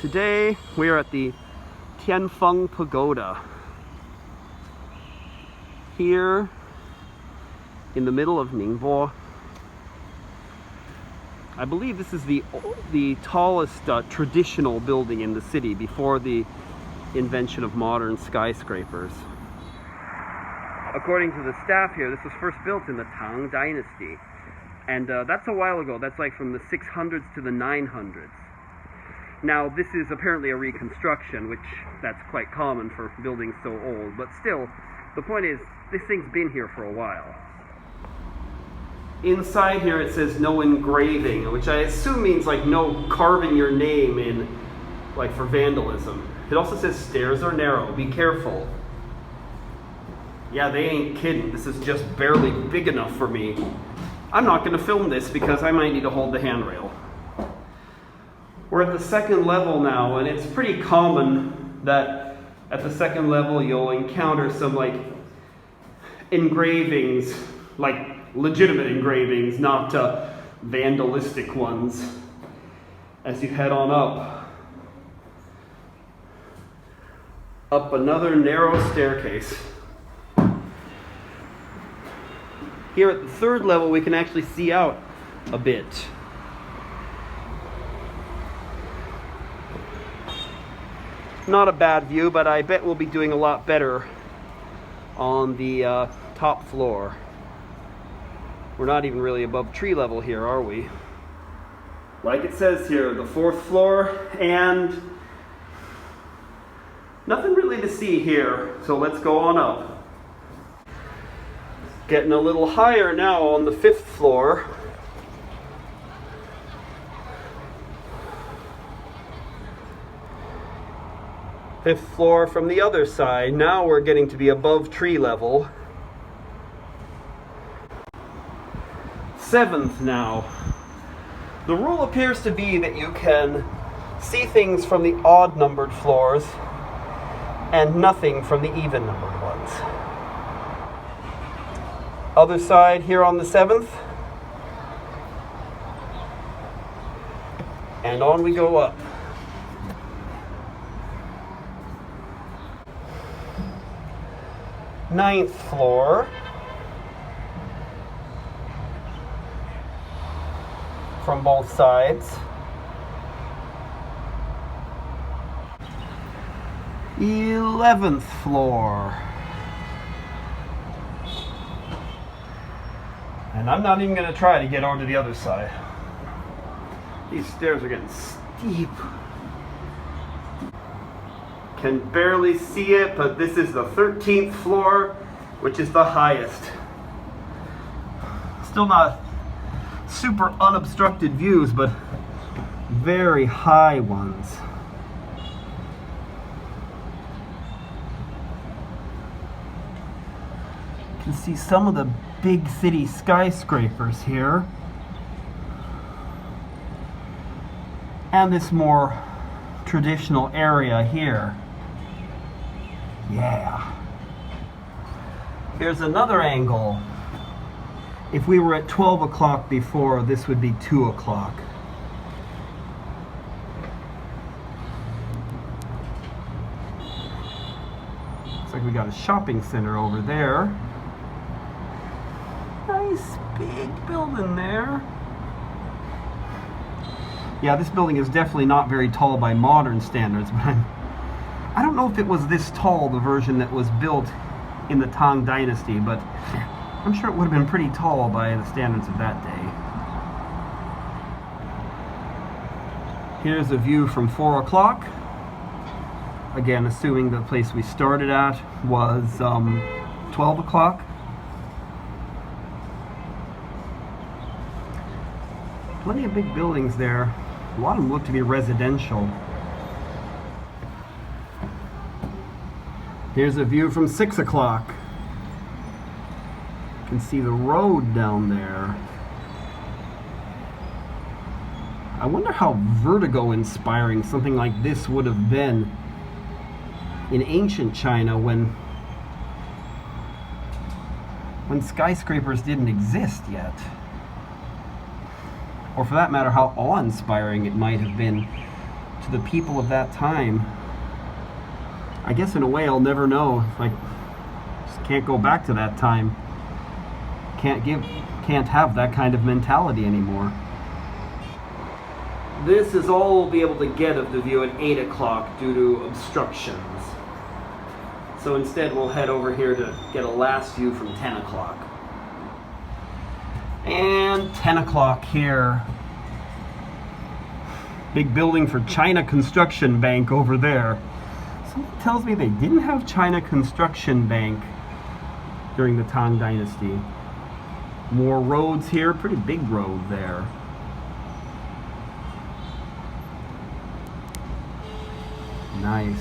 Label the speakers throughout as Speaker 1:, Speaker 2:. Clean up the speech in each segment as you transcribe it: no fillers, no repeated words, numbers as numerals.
Speaker 1: Today we are at the Tianfeng Pagoda. Here in the middle of Ningbo. I believe this is the tallest traditional building in the city before the invention of modern skyscrapers. According to the staff here, this was first built in the Tang Dynasty. And that's a while ago. That's like from the 600s to the 900s. Now, this is apparently a reconstruction, which that's quite common for buildings so old. But still, the point is, this thing's been here for a while. Inside here it says no engraving, which I assume means like no carving your name in, like for vandalism. It also says stairs are narrow, be careful. Yeah, they ain't kidding. This is just barely big enough for me. I'm not going to film this because I might need to hold the handrail. We're at the second level now, and it's pretty common that at the second level you'll encounter some like engravings, like legitimate engravings, not vandalistic ones, as you head on up another narrow staircase. Here at the third level we can actually see out a bit. Not a bad view, but I bet we'll be doing a lot better on the top floor. We're not even really above tree level here, are we? Like it says here, the fourth floor, and nothing really to see here, so let's go on up. Getting a little higher now on the fifth floor. Fifth floor from the other side. Now we're getting to be above tree level. Seventh now. The rule appears to be that you can see things from the odd numbered floors and nothing from the even numbered ones. Other side here on the seventh. And on we go up. Ninth floor. From both sides. 11th floor. And I'm not even going to try to get over to the other side. These stairs are getting steep. Can barely see it, but this is the 13th floor, which is the highest. Still not super unobstructed views, but very high ones. You can see some of the big city skyscrapers here. And this more traditional area here. Yeah. Here's another angle. If we were at 12 o'clock before, this would be 2 o'clock. Looks like we got a shopping center over there. Nice big building there. Yeah, this building is definitely not very tall by modern standards, but I don't know if it was this tall, the version that was built in the Tang Dynasty, but I'm sure it would have been pretty tall by the standards of that day. Here's a view from 4 o'clock. Again, assuming the place we started at was 12 o'clock. Plenty of big buildings there. A lot of them look to be residential. Here's a view from 6 o'clock. You can see the road down there. I wonder how vertigo inspiring something like this would have been in ancient China when skyscrapers didn't exist yet. Or for that matter, how awe-inspiring it might have been to the people of that time. I guess in a way I'll never know. Like, just can't go back to that time. Can't have that kind of mentality anymore. This is all we'll be able to get of the view at 8 o'clock due to obstructions. So instead we'll head over here to get a last view from 10 o'clock. And 10 o'clock here. Big building for China Construction Bank over there. Something tells me they didn't have China Construction Bank during the Tang Dynasty. More roads here, pretty big road there. Nice.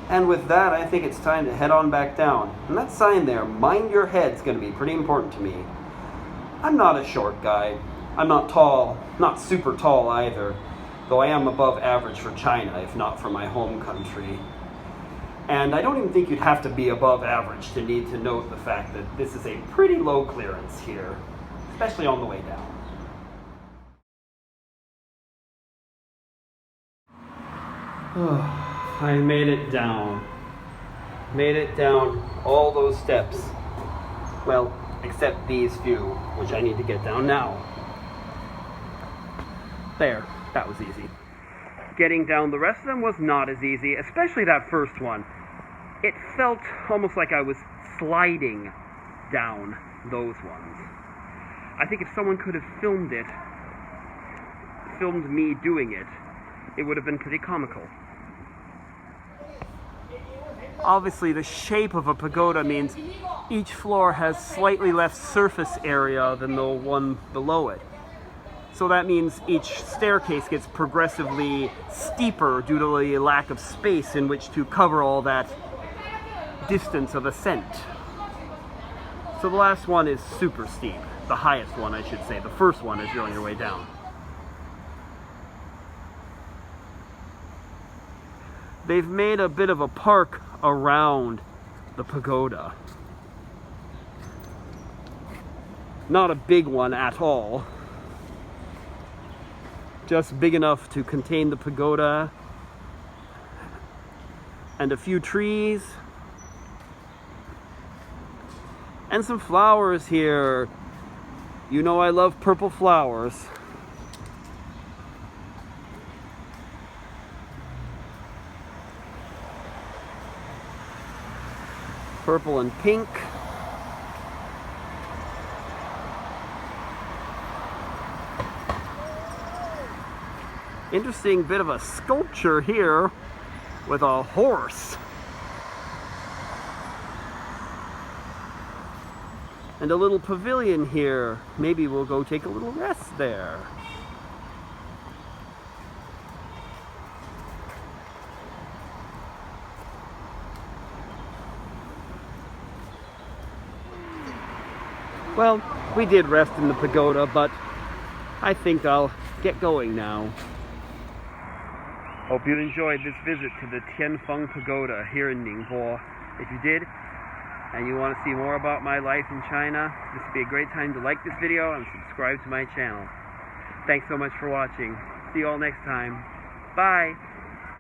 Speaker 1: And with that, I think it's time to head on back down. And that sign there, mind your head's going to be pretty important to me. I'm not a short guy. I'm not tall, not super tall either, though I am above average for China, if not for my home country. And I don't even think you'd have to be above average to need to note the fact that this is a pretty low clearance here, especially on the way down. I made it down. Made it down all those steps. Well, except these few, which I need to get down now. There, that was easy. Getting down the rest of them was not as easy, especially that first one. It felt almost like I was sliding down those ones. I think if someone could have filmed me doing it, it would have been pretty comical. Obviously, the shape of a pagoda means each floor has slightly less surface area than the one below it. So that means each staircase gets progressively steeper due to the lack of space in which to cover all that distance of ascent. So the last one is super steep. The highest one, I should say. The first one as you're on your way down. They've made a bit of a park around the pagoda. Not a big one at all. Just big enough to contain the pagoda and a few trees and some flowers here. You know I love purple flowers. Purple and pink. Interesting bit of a sculpture here with a horse. And a little pavilion here. Maybe we'll go take a little rest there. Well, we did rest in the pagoda, but I think I'll get going now. Hope you enjoyed this visit to the Tianfeng Pagoda here in Ningbo. If you did, and you want to see more about my life in China, this would be a great time to like this video and subscribe to my channel. Thanks so much for watching. See you all next time. Bye!